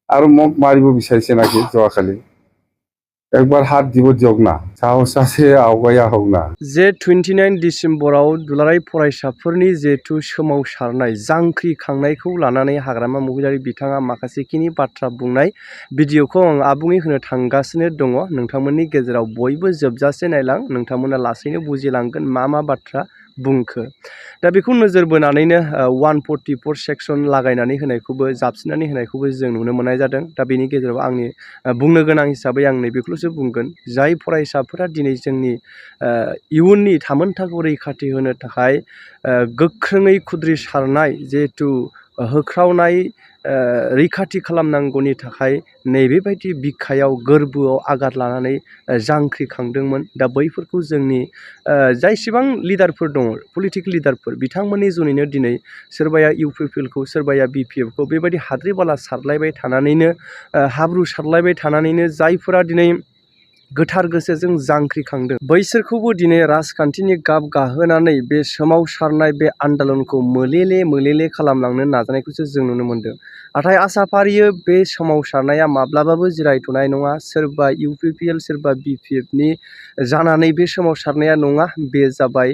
আৰু মোক মাৰিব বিচাৰিছে নাকি যোৱাকালি একবাৰ হাত দিব দিয়ক না সাহস আছে आवगाय আহক না जे 29 डिसेम्बराव दुलाराय फरायसाफोरनि जिहेथु सोमावसारनाय जांख्रिखांनायखौ लानानै हाग्रामा महिलारि बिथाङा माखासेखिनि बाथ्रा बुंनाय भिडिअखौ आं आबुङै होनो थांगासिनो दङ। नोंथांमोननि गेजेराव बयबो जोबजासे नायलां, नोंथांमोना लासैनो बुजिलांगोन मा मा बाथ्रा बुंखो। दा बेखौ नोजोर बोनानैनो 144 सेक्सन लागायनानै होनायखौबो जाबसिननानै होनायखौबो जों नुनो मोननाय जादों। दा बेनि गेजेराव आंनि बुंनो गोनां हिसाबै आं नैबेखौल'सो बुंगोन, जाय फरायसाफोरा दिनै जोंनि इयुननि थामोनथाखौ रैखाथि होनो थाखाय गोख्रोङै खुद्रिसारनाय जिहेथु होख्रावनाय रैखाथि खालामनांगौनि थाखाय नैबेबायदि बिखायाव गोरबोआव आघात लानानै जांख्रिखांदोंमोन। दा बैफोरखौ जोंनि जायसेबां लिडारफोर दङ, पलिटिकेल लिडारफोर, बिथांमोननि जुनैनो दिनै सोरबाया इउपिपिएलखौ, सोरबाया बिपिएफखौ बेबायदि हाद्रि बाला सारलायबाय थानानैनो, हाब्रु सारलायबाय थानानैनो जायफोरा दिनै गोथार गोसोजों जांख्रिखांदों, बैसोरखौबो दिनै राजखान्थिनि गाब गाहोनानै बे सोमावसारनाय बे आन्दलनखौ मोलेले खालामलांनो नाजानायखौसो जों नुनो मोन्दों। नाथाय आसाफारियो बे सोमावसारनाया माब्लाबाबो जिरायथ'नाय नङा। सोरबा इउपिपिएल, सोरबा बिपिएफनि जानानै बे सोमावसारनाया नङा। बे जाबाय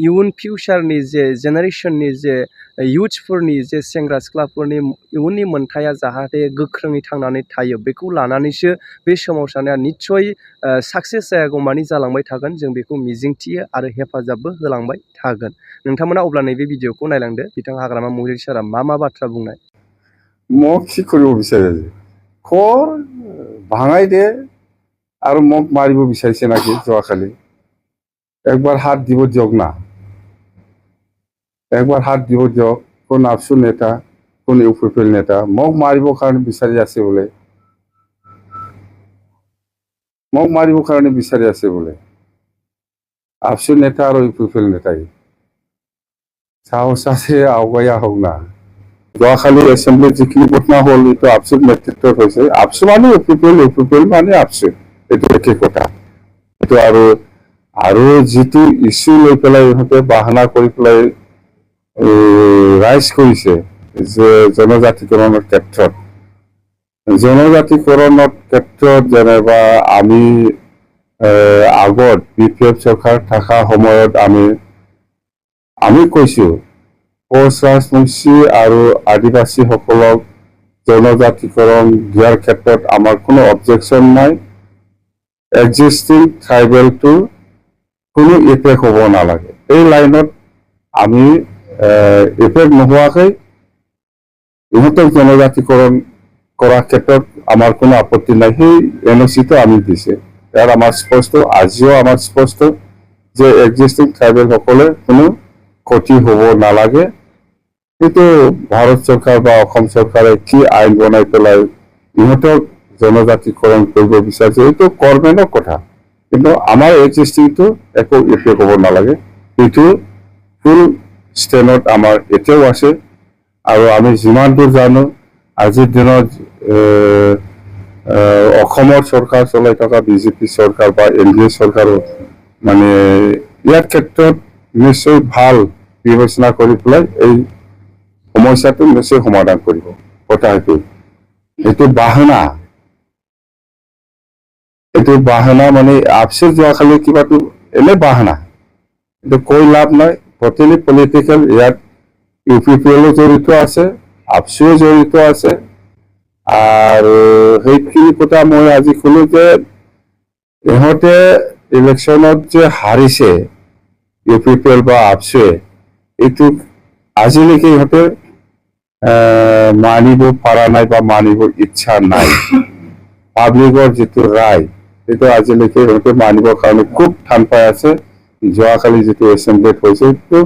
इयुन फिउचारनि जे जेनेरेसननि जे इयुथ्सफोरनि जे सेंग्रा सिख्लाफोरनि इयुननि मोन्थाया जाहाथे गोख्रोङै थांनानै थायो, बेखौ लानानैसो बे सोमावसारनाया निस्सय साक्सेस जायागौमानि जालांबाय थागोन। जों बेखौ मिजिंथियो आरो हेफाजाबबो होलांबाय थागोन। नोंथांमोना अब्ला नैबे भिडिअखौ नायलांदो, बिथां हाग्रामा महिलारि सारा मा बाथ्रा बुंनाय। মোক কি কৰিব বিচাৰে খৰ ভাঙাই দে আৰু মোক মাৰিব বিচাৰিছে নাকি যোৱাকালি একবাৰ হাত দিব দিয়ক না একবাৰ হাত দিব দিয়ক। কোন আপসু নেতা, কোন ইউপিপিএল নেতা মোক মাৰিবৰ কাৰণে বিচাৰি আছে বোলে, মোক মাৰিবৰ কাৰণে বিচাৰি আছে বোলে আপসু নেতা আৰু ইউপিপিএল নেতাই। সাহস আছে आवगाय আহক না। যোৱাকালি এছেম্বলিত যিখিনি ঘটনা হ'ল এইটো আপসুৰ নেতৃত্বত হৈছে। আপসু মানে ইউপিপিএল, ইউপিপিএল মানে আপসু, এইটো একে কথা। এইটো আৰু যিটো ইছ্যু লৈ পেলাই ইহঁতে বাহানা কৰি পেলাই ৰাইজ কৰিছে যে জনজাতিকৰণৰ ক্ষেত্ৰত, জনজাতিকৰণৰ ক্ষেত্ৰত যেনিবা আমি আগত বিপিএফ চৰকাৰ থকা সময়ত আমি কৈছোঁ কোচ ৰাজবংশী আৰু আদিবাসীসকলক জনজাতিকৰণ দিয়াৰ ক্ষেত্ৰত আমাৰ কোনো অবজেকশ্যন নাই। এক্সিষ্টিং ট্ৰাইবেলটো কোনো ইফেক্ট হ'ব নালাগে। এই লাইনত আমি ইফেক্ট নোহোৱাকৈ ইহঁতক জনজাতিকৰণ কৰাৰ ক্ষেত্ৰত আমাৰ কোনো আপত্তি নাই। সেই এনঅ'চিটো আমি দিছে। ইয়াৰ আমাৰ স্পষ্ট, আজিও আমাৰ স্পষ্ট যে এক্সিষ্টিং ট্ৰাইবেলসকলে কোনো ক্ষতি হ'ব নালাগে। কিন্তু ভাৰত চৰকাৰ বা অসম চৰকাৰে কি আইন বনাই পেলাই ইহঁতক জনজাতিকৰণ কৰিব বিচাৰিছে, এইটো গভৰ্ণমেণ্টৰ কথা। কিন্তু আমাৰ এক্সিষ্টিংটো একো ইফেক্ট হ'ব নালাগে। এইটো ফুল ষ্টেণ্ডত আমাৰ এতিয়াও আছে। আৰু আমি যিমান দূৰ জানো, আজিৰ দিনত অসমৰ চৰকাৰ চলাই থকা বিজেপি চৰকাৰ বা এনডিএ চৰকাৰো মানে ইয়াৰ ক্ষেত্ৰত নিশ্চয় ভাল বিবেচনা কৰি পেলাই এই সমস্যাটো নিশ্চয় সমাধান কৰিব। কথা এইটো বাহানা, এইটো বাহানা মানে আপসুৰ যোৱাকালি কিবাটো এনে বাহানা, এইটো কৈ লাভ নাই। Totally political. ইয়াত ইউপিপিএলো জড়িত আছে, আপসুও জড়িত আছে। আৰু সেইখিনি কথা মই আজি ক'লো যে ইহঁতে ইলেকশ্যনত যে হাৰিছে ইউপিপিএল বা আপসুৱে, এইটো আজিলৈকে ইহঁতে মানিব পৰা নাই বা মানিব ইচ্ছা নাই। পাব্লিকৰ যিটো ৰায়, সেইটো আজিলৈকে ইহঁতে মানিবৰ কাৰণে খুব টান পাই আছে। যোৱাকালি যিটো এছেম্বলিত হৈছে এইটো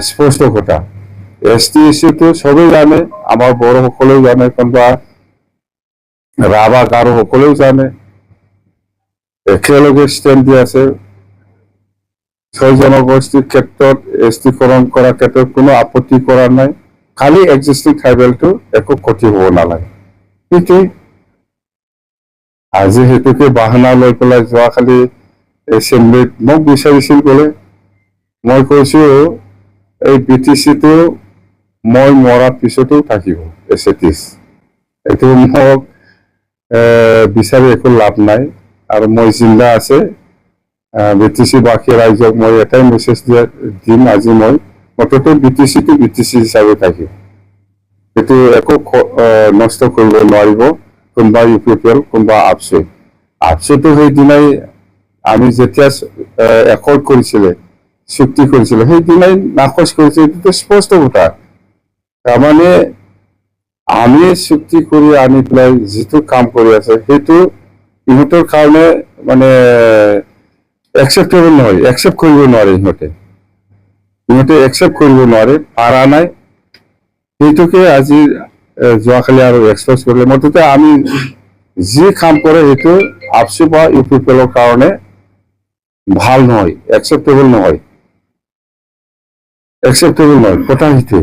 স্পষ্ট কথা। এছটি ইছ্যুটো চবেই জানে, আমাৰ বড়োসকলেও জানে, কোনোবা ৰাভা গাৰো সকলেও জানে, একেলগে ষ্টেণ্ড দি আছে। 6 জনগোষ্ঠীৰ ক্ষেত্ৰত এছটিকৰণ কৰাৰ ক্ষেত্ৰত কোনো আপত্তি কৰা নাই। খালি এক্সিষ্টিং ট্ৰাইবেলটো একো ক্ষতি হ'ব নালাগে। কিন্তু আজি সেইটোকে বাহানা লৈ পেলাই যোৱাকালি এছেম্বলিত মোক বিচাৰিছিল বোলে। মই কৈছোঁ এই BTCটো মই মৰাৰ পিছতো থাকিব, এছ এ টিছ। এইটো মোক বিচাৰি একো লাভ নাই আৰু মই জিন্দা আছে BTC বাসী ৰাইজক মই এটাই মেছেজ দিম আজি মই মুঠতে BTCটো BTC হিচাপে থাকিম এইটো একো নষ্ট কৰিব নোৱাৰিব কোনোবা UPPL কোনোবা আপচুটো সেইদিনাই আমি যেতিয়া একৰ্ড কৰিছিলে চুক্তি কৰিছিলে সেইদিনাই নাকচ কৰিছে এইটোতো স্পষ্ট কথা তাৰমানে আমি চুক্তি কৰি আনি পেলাই যিটো কাম কৰি আছে সেইটো ইহঁতৰ কাৰণে মানে একচেপ্টেবল নহয় একচেপ্ট কৰিব নোৱাৰে ইহঁতে একচেপ্ট কৰিব নোৱাৰে পাৰা নাই সেইটোকে আজি যোৱাকালি আৰু এক্সপ্ৰেছ কৰিলে মুঠতে আমি যি কাম কৰে সেইটো আপচু বা UPPLৰ কাৰণে ভাল নহয় একচেপ্টেবল নহয় কথা সেইটোৱে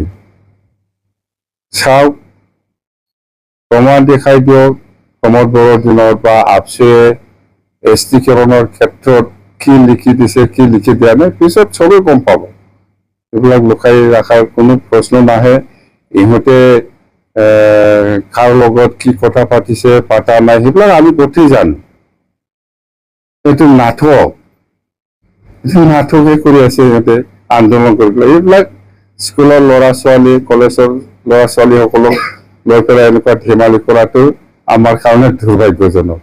চাওক প্ৰমাণ দেখাই দিয়ক প্ৰমোদ বড়োৰ দিনত বা আপচুৱে এছটিকৰণৰ ক্ষেত্ৰত কি লিখি দিছে কি লিখি দিয়া নাই পিছত চবেই গম পাব এইবিলাক লুকাই ৰখাৰ কোনো প্ৰশ্ন নাহে ইহঁতে কাৰ লগত কি কথা পাতিছে পাতা নাই সেইবিলাক আমি গোটেই জানো এইটো নাটকে কৰি আছে ইহঁতে আন্দোলন কৰি পেলাই এইবিলাক স্কুলৰ ল'ৰা ছোৱালী কলেজৰ ল'ৰা ছোৱালীসকলক লৈ পেলাই এনেকুৱা ধেমালি কৰাটো আমাৰ কাৰণে দুৰ্ভাগ্যজনক